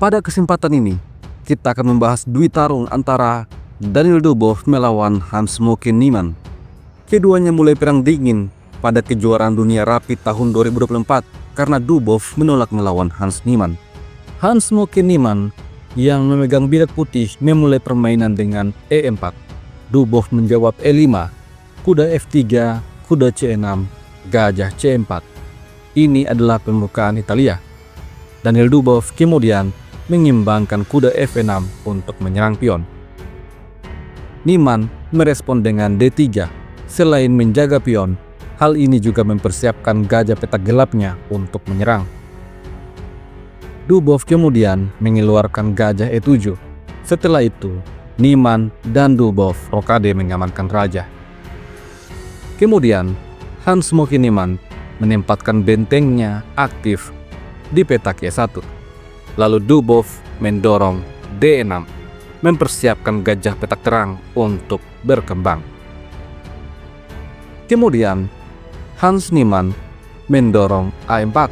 Pada kesempatan ini, kita akan membahas dui tarung antara Daniel Dubow melawan Hans-Moke Niemann. Keduanya mulai perang dingin pada kejuaraan dunia rapid tahun 2024 karena Dubow menolak melawan Hans Niemann. Hans-Moke Niemann yang memegang bidak putih memulai permainan dengan E4. Dubow menjawab E5, kuda F3, kuda C6, gajah C4. Ini adalah pembukaan Italia. Daniel Dubow kemudian mengimbangkan kuda F6 untuk menyerang pion. Niemann merespon dengan D3. Selain menjaga pion, hal ini juga mempersiapkan gajah petak gelapnya untuk menyerang. Dubow kemudian mengeluarkan gajah E7. Setelah itu, Niemann dan Dubow rokade mengamankan raja. Kemudian, Hans-Moke Niemann menempatkan bentengnya aktif di petak E1. Lalu Dubow mendorong D6, mempersiapkan gajah petak terang untuk berkembang. Kemudian, Hans Niemann mendorong A4.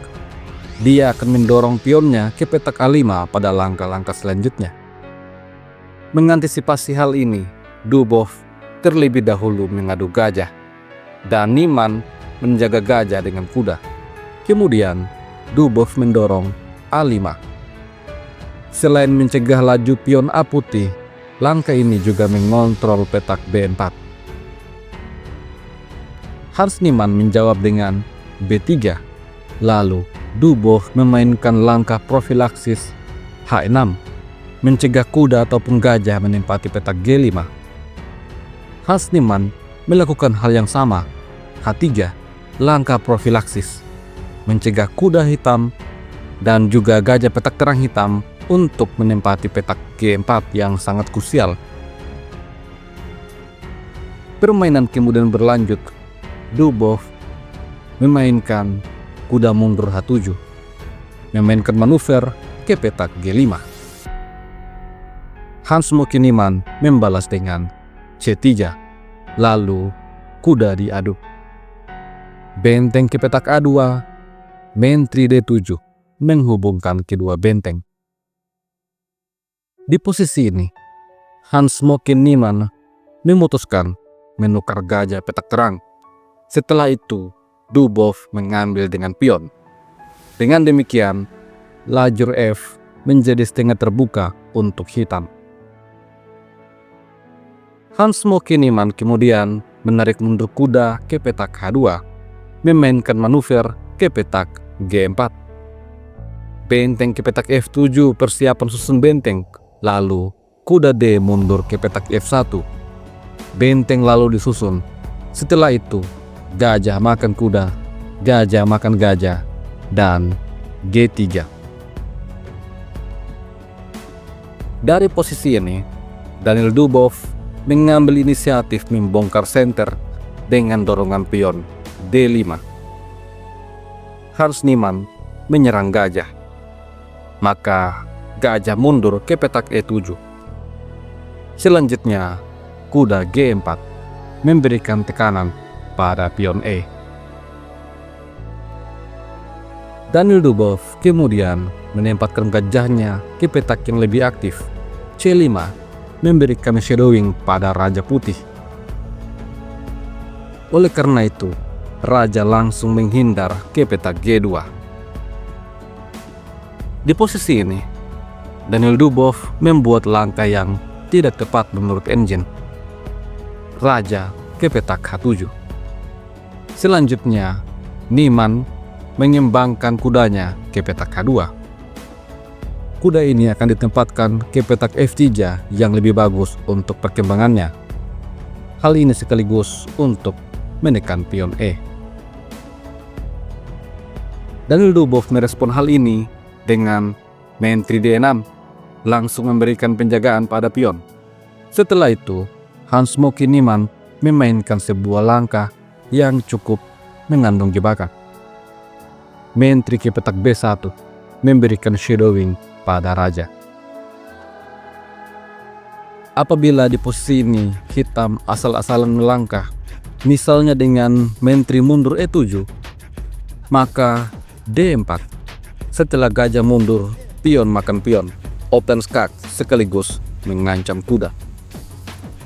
Dia akan mendorong pionnya ke petak A5 pada langkah-langkah selanjutnya. Mengantisipasi hal ini, Dubow terlebih dahulu mengadu gajah, dan Niemann menjaga gajah dengan kuda. Kemudian, Dubow mendorong A5. Selain mencegah laju pion A putih, langkah ini juga mengontrol petak B4. Hans Niemann menjawab dengan B3. Lalu, Dubow memainkan langkah profilaksis H6, mencegah kuda ataupun gajah menempati petak G5. Hans Niemann melakukan hal yang sama, H3, langkah profilaksis, mencegah kuda hitam dan juga gajah petak terang hitam untuk menempati petak G4 yang sangat krusial. Permainan kemudian berlanjut. Dubow memainkan kuda mundur H7, memainkan manuver ke petak G5. Hans-Moke Niemann membalas dengan C3, lalu kuda diadu. Benteng ke petak A2, mentri D7 menghubungkan kedua benteng. Di posisi ini, Hans-Moke Niemann memutuskan menukar gajah petak terang. Setelah itu, Dubow mengambil dengan pion. Dengan demikian, lajur F menjadi setengah terbuka untuk hitam. Hans-Moke Niemann kemudian menarik mundur kuda ke petak H2, memainkan manuver ke petak G4. Benteng ke petak F7 persiapan susun benteng. Lalu, kuda D mundur ke petak F1. Benteng lalu disusun. Setelah itu, gajah makan kuda, gajah makan gajah, dan G3. Dari posisi ini, Daniel Dubow mengambil inisiatif membongkar senter dengan dorongan pion D5. Hans Niemann menyerang gajah. Maka gajah mundur ke petak E7. Selanjutnya, kuda G4 memberikan tekanan pada pion E. Daniel Dubow kemudian menempatkan gajahnya ke petak yang lebih aktif, C5, memberikan shadowing pada raja putih. Oleh karena itu, raja langsung menghindar ke petak G2. Di posisi ini, Daniel Dubow membuat langkah yang tidak tepat menurut engine. Raja ke petak H7. Selanjutnya, Niemann mengembangkan kudanya ke petak H2. Kuda ini akan ditempatkan ke petak F3 yang lebih bagus untuk perkembangannya. Hal ini sekaligus untuk menekan pion E. Daniel Dubow merespon hal ini dengan mentri D6, langsung memberikan penjagaan pada pion. Setelah itu, Hans-Moke Niemann memainkan sebuah langkah yang cukup mengandung jebakan. Mentri ke petak B1 memberikan shadowing pada raja. Apabila di posisi ini hitam asal-asalan melangkah, misalnya dengan mentri mundur E7, maka D4. Setelah gajah mundur, pion makan pion, open skak sekaligus mengancam kuda.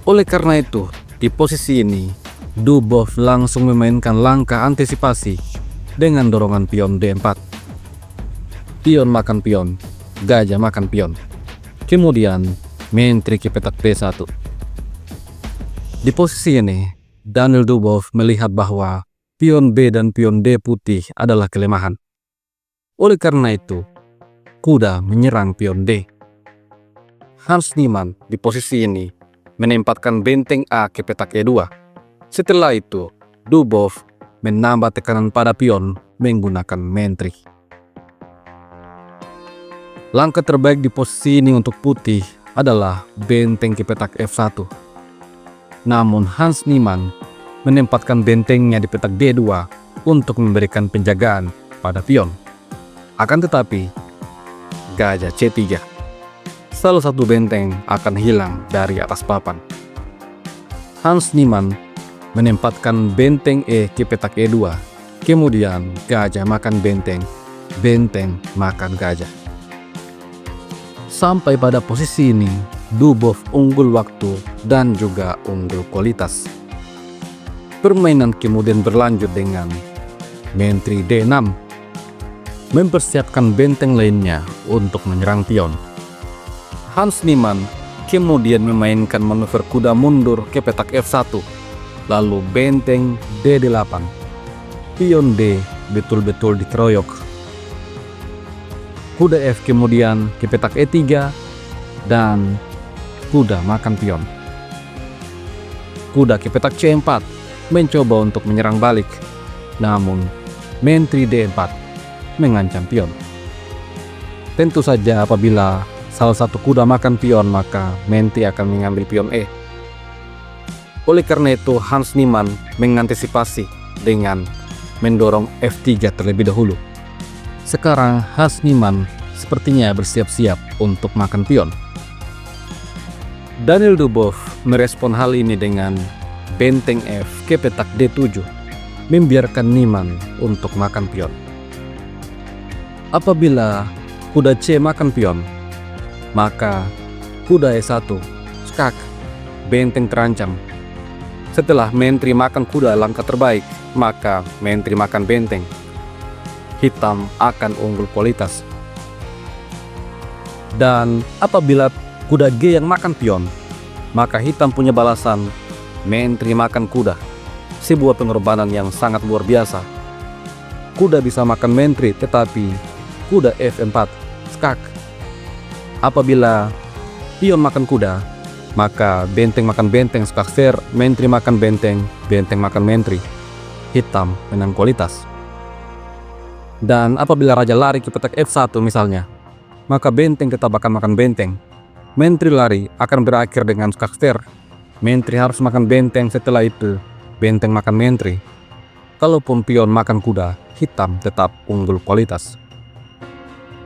Oleh karena itu, di posisi ini, Dubov langsung memainkan langkah antisipasi dengan dorongan pion D4. Pion makan pion, gajah makan pion. Kemudian, mentri ke petak D1. Di posisi ini, Daniel Dubov melihat bahwa pion B dan pion D putih adalah kelemahan. Oleh karena itu, kuda menyerang pion D. Hans Niemann di posisi ini menempatkan benteng A ke petak E2. Setelah itu, Dubov menambah tekanan pada pion menggunakan mentri. Langkah terbaik di posisi ini untuk putih adalah benteng ke petak F1. Namun Hans Niemann menempatkan bentengnya di petak D2 untuk memberikan penjagaan pada pion. Akan tetapi, gajah C3. Salah satu benteng akan hilang dari atas papan. Hans Niemann menempatkan benteng E ke petak E2. Kemudian gajah makan benteng, benteng makan gajah. Sampai pada posisi ini, Dubov unggul waktu dan juga unggul kualitas. Permainan kemudian berlanjut dengan mentri D6, mempersiapkan benteng lainnya untuk menyerang pion. Hans Niemann kemudian memainkan manuver kuda mundur ke petak F1, lalu benteng D8. Pion D betul-betul dikeroyok. Kuda F kemudian ke petak E3 dan kuda makan pion. Kuda ke petak C4 mencoba untuk menyerang balik, namun mentri D4 mengancam pion. Tentu saja apabila salah satu kuda makan pion, maka mentri akan mengambil pion E. Oleh karena itu, Hans Niemann mengantisipasi dengan mendorong F3 terlebih dahulu. Sekarang Hans Niemann sepertinya bersiap-siap untuk makan pion. Daniel Dubov merespon hal ini dengan benteng F ke petak D7, membiarkan Niemann untuk makan pion. Apabila kuda C makan pion, maka kuda E1, skak, benteng terancam. Setelah mentri makan kuda langkah terbaik, maka mentri makan benteng. Hitam akan unggul kualitas. Dan apabila kuda G yang makan pion, maka hitam punya balasan mentri makan kuda. Sebuah pengorbanan yang sangat luar biasa. Kuda bisa makan mentri, tetapi kuda F4, skak. Apabila pion makan kuda, maka benteng makan benteng, skak fair, mentri makan benteng, benteng makan mentri. Hitam menang kualitas. Dan apabila raja lari ke petak F1 misalnya, maka benteng tetap akan makan benteng. Mentri lari akan berakhir dengan skak fair. Mentri harus makan benteng, setelah itu benteng makan mentri. Kalaupun pion makan kuda, hitam tetap unggul kualitas.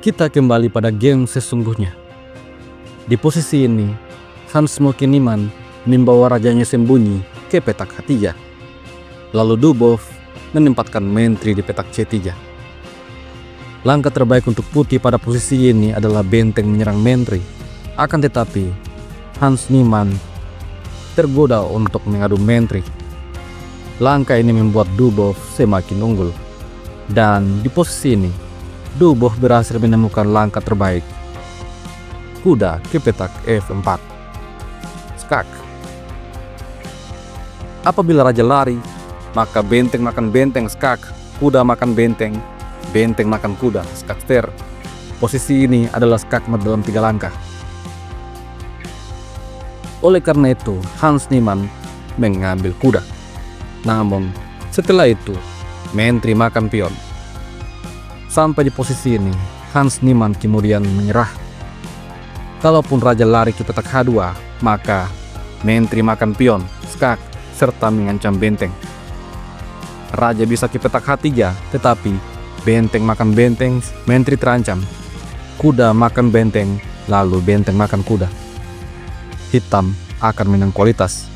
Kita kembali pada game sesungguhnya. Di posisi ini, Hans Niemann membawa rajanya sembunyi ke petak H3. Lalu Dubov menempatkan mentri di petak C3. Langkah terbaik untuk putih pada posisi ini adalah benteng menyerang mentri. Akan tetapi, Hans Niemann tergoda untuk mengadu mentri. Langkah ini membuat Dubov semakin unggul. Dan di posisi ini, Dubov berhasil menemukan langkah terbaik. Kuda ke petak F4. Skak. Apabila raja lari, maka benteng makan benteng, skak. Kuda makan benteng, benteng makan kuda, skak fair. Posisi ini adalah skakmat dalam 3 langkah. Oleh karena itu, Hans Niemann mengambil kuda. Namun, setelah itu, mentri makan pion. Sampai di posisi ini, Hans Niemann kemudian menyerah. Kalaupun raja lari ke petak H2, maka mentri makan pion, skak, serta mengancam benteng. Raja bisa ke petak H3, tetapi benteng makan benteng, mentri terancam. Kuda makan benteng, lalu benteng makan kuda. Hitam akan menang kualitas.